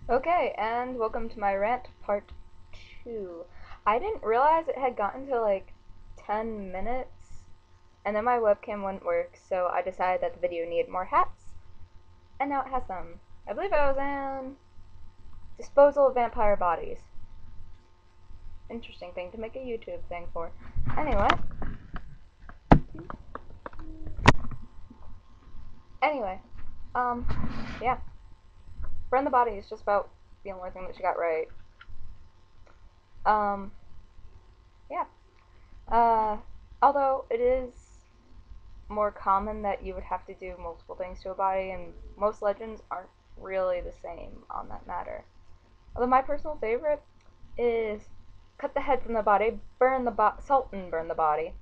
Okay, and welcome to my rant part 2. I didn't realize it had gotten to like 10 minutes, and then my webcam wouldn't work, so I decided that the video needed more hats, and now it has them. I believe I was in disposal of vampire bodies. Interesting thing to make a YouTube thing for. Anyway. Anyway. Um, yeah. Burn the Body is just about the only thing that she got right. Um, yeah. Although it is more common that you would have to do multiple things to a body, and most legends aren't really the same on that matter. Although my personal favorite is cut the head from the body, salt and burn the body,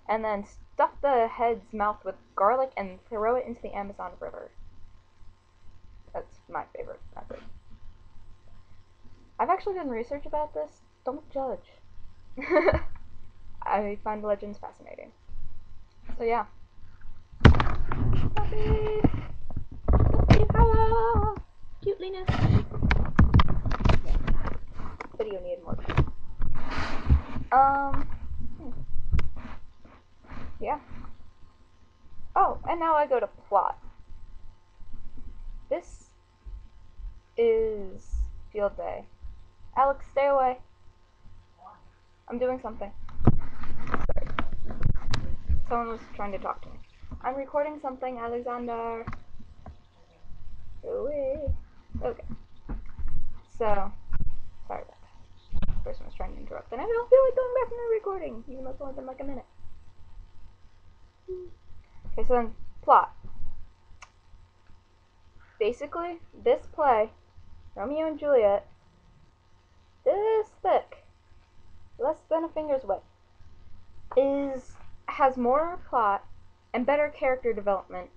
and then stuff the head's mouth with garlic and throw it into the Amazon River. That's my favorite method. I've actually done research about this. Don't judge. I find legends fascinating. So yeah. Puppy! Puppy power! Cuteliness! Yeah. Video needed more time. Hmm. Yeah. Oh, and now I go to plot. This is field day. Alex, stay away. I'm doing something. Sorry. Someone was trying to talk to me. I'm recording something, Alexander. Go away. Okay. So, sorry about that. The person was trying to interrupt, and I don't feel like going back into the recording, even though it's only been like a minute. Okay, so then, plot. Basically, this play, Romeo and Juliet, this thick, less than a finger's width, has more plot and better character development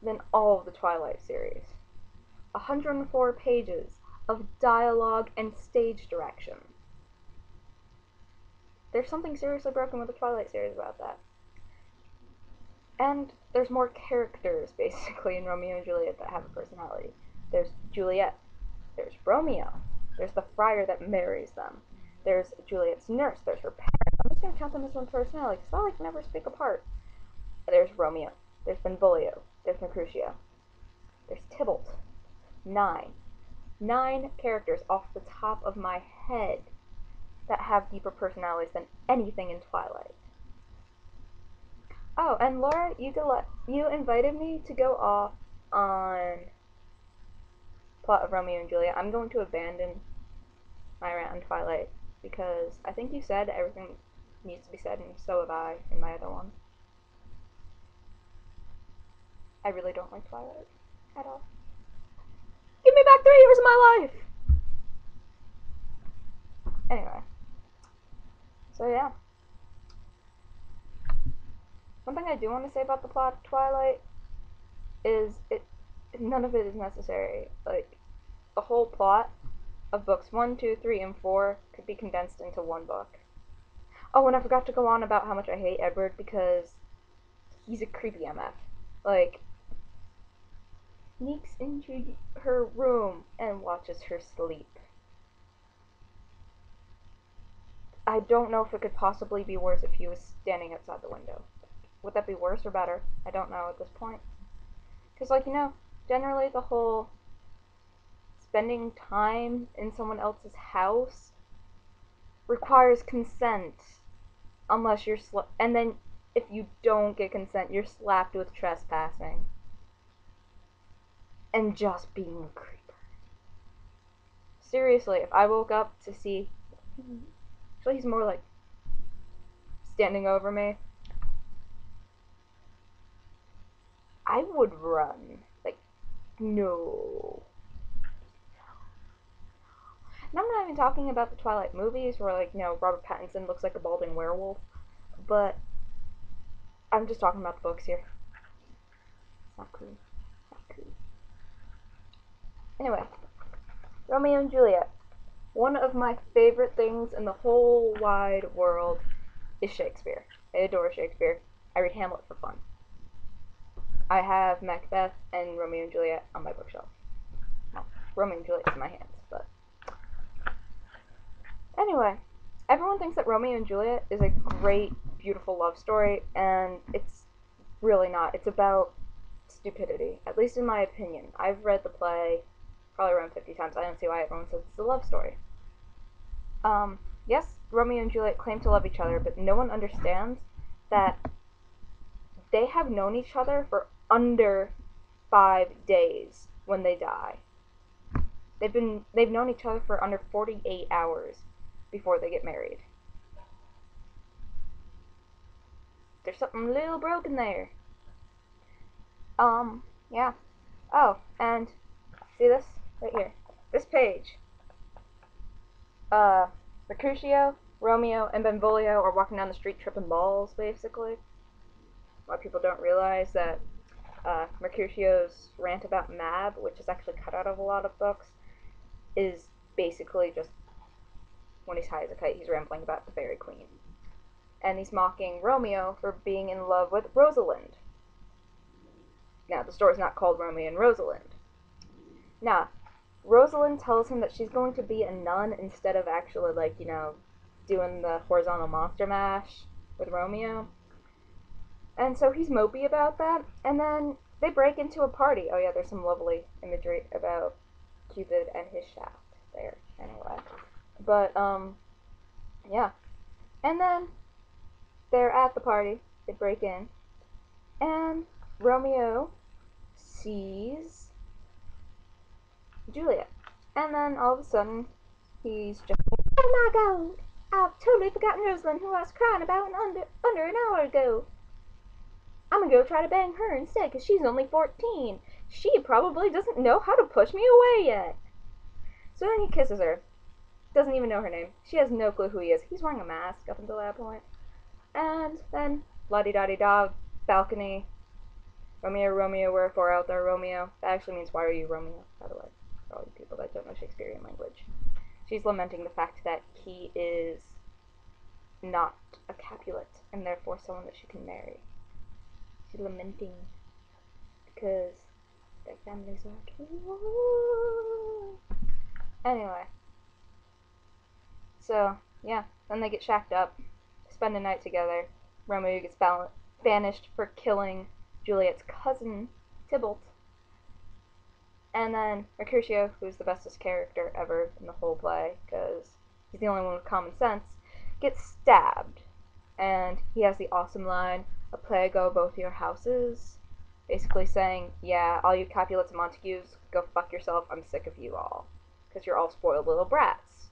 than all of the Twilight series. 104 pages of dialogue and stage direction. There's something seriously broken with the Twilight series about that. And there's more characters, basically, in Romeo and Juliet that have a personality. There's Juliet. There's Romeo. There's the friar that marries them. There's Juliet's nurse. There's her parents. I'm just going to count them as one personality, because I like never speak apart. There's Romeo. There's Benvolio. There's Mercutio. There's Tybalt. 9. 9 characters off the top of my head that have deeper personalities than anything in Twilight. Oh, and Laura, you invited me to go off on plot of Romeo and Juliet. I'm going to abandon my rant on Twilight because I think you said everything needs to be said, and so have I in my other one. I really don't like Twilight at all. Give me back 3 years of my life! Anyway. So yeah. One thing I do want to say about the plot of Twilight is none of it is necessary. Like, the whole plot of books 1, 2, 3, and 4 could be condensed into one book. Oh, and I forgot to go on about how much I hate Edward because he's a creepy MF. Like, sneaks into her room and watches her sleep. I don't know if it could possibly be worse if he was standing outside the window. Would that be worse or better? I don't know at this point. Because, like, generally the whole spending time in someone else's house requires consent. Unless you're and then if you don't get consent, you're slapped with trespassing. And just being a creeper. Seriously, if I woke up to see... Actually, he's more like standing over me. I would run. Like, no. And I'm not even talking about the Twilight movies where, like, Robert Pattinson looks like a balding werewolf. But I'm just talking about the books here. It's not cool. It's not cool. Anyway, Romeo and Juliet. One of my favorite things in the whole wide world is Shakespeare. I adore Shakespeare. I read Hamlet for fun. I have Macbeth and Romeo and Juliet on my bookshelf. Well, Romeo and Juliet's in my hands, but anyway, everyone thinks that Romeo and Juliet is a great, beautiful love story, and it's really not. It's about stupidity, at least in my opinion. I've read the play probably around 50 times. I don't see why everyone says it's a love story. Yes, Romeo and Juliet claim to love each other, but no one understands that they have known each other for under 5 days when they die. They've known each other for under 48 hours before they get married. There's something a little broken there. Yeah. Oh, and see this right here. This page. Mercutio, Romeo, and Benvolio are walking down the street tripping balls, basically. A lot of people don't realize that Mercutio's rant about Mab, which is actually cut out of a lot of books, is basically just when he's high as a kite, he's rambling about the Fairy Queen. And he's mocking Romeo for being in love with Rosalind. Now, the story's not called Romeo and Rosalind. Now, Rosalind tells him that she's going to be a nun instead of actually, like, doing the horizontal monster mash with Romeo. And so he's mopey about that, and then they break into a party. Oh yeah, there's some lovely imagery about Cupid and his shaft there, anyway. But, yeah. And then they're at the party, they break in, and Romeo sees Juliet. And then all of a sudden, he's just like, oh my god, I've totally forgotten Rosalind, who I was crying about under an hour ago. I'm gonna go try to bang her instead, because she's only 14. She probably doesn't know how to push me away yet. So then he kisses her. Doesn't even know her name. She has no clue who he is. He's wearing a mask up until that point. And then, la-di-da-di-da, balcony. Romeo, Romeo, wherefore art thou, Romeo? That actually means, why are you Romeo, by the way, for all you people that don't know Shakespearean language. She's lamenting the fact that he is not a Capulet, and therefore someone that she can marry. She's lamenting because their families are at war. Anyway. So, yeah. Then they get shacked up, spend the night together. Romeo gets banished for killing Juliet's cousin, Tybalt. And then Mercutio, who's the bestest character ever in the whole play, because he's the only one with common sense, gets stabbed. And he has the awesome line, a plague go both your houses. Basically saying, yeah, all you Capulets and Montagues, go fuck yourself, I'm sick of you all. Because you're all spoiled little brats.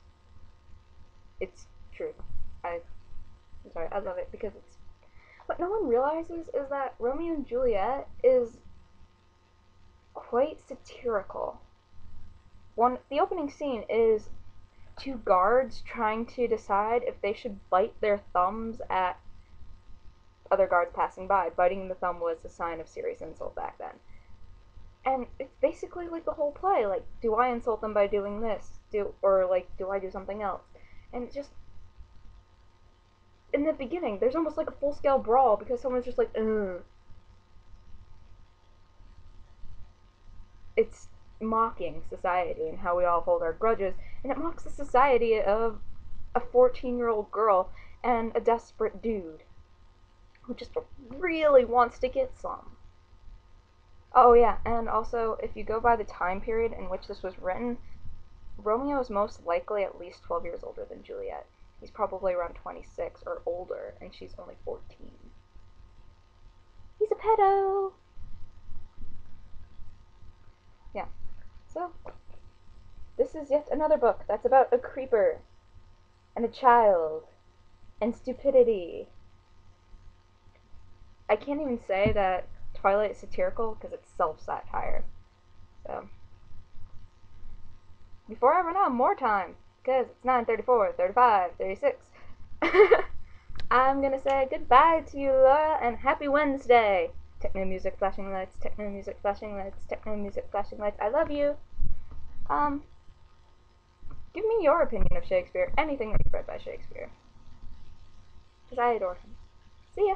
It's true. I'm sorry, I love it because it's... What no one realizes is that Romeo and Juliet is quite satirical. The opening scene is two guards trying to decide if they should bite their thumbs at other guards passing by. Biting the thumb was a sign of serious insult back then. And it's basically like the whole play. Like, do I insult them by doing this? Do I do something else? And it's just... In the beginning, there's almost like a full-scale brawl because someone's just like, ugh. It's mocking society and how we all hold our grudges, and it mocks the society of a 14-year-old girl and a desperate dude who just really wants to get some. Oh yeah, and also, if you go by the time period in which this was written, Romeo is most likely at least 12 years older than Juliet. He's probably around 26 or older, and she's only 14. He's a pedo! Yeah. So, this is yet another book that's about a creeper, and a child, and stupidity. I can't even say that Twilight is satirical, because it's self-satire. So, before I run out more time, because it's 9:34, 35, 36, I'm gonna say goodbye to you, Laura, and happy Wednesday! Techno music, flashing lights, techno music, flashing lights, techno music, flashing lights. I love you. Give me your opinion of Shakespeare, anything that you've read by Shakespeare. Because I adore him. See ya!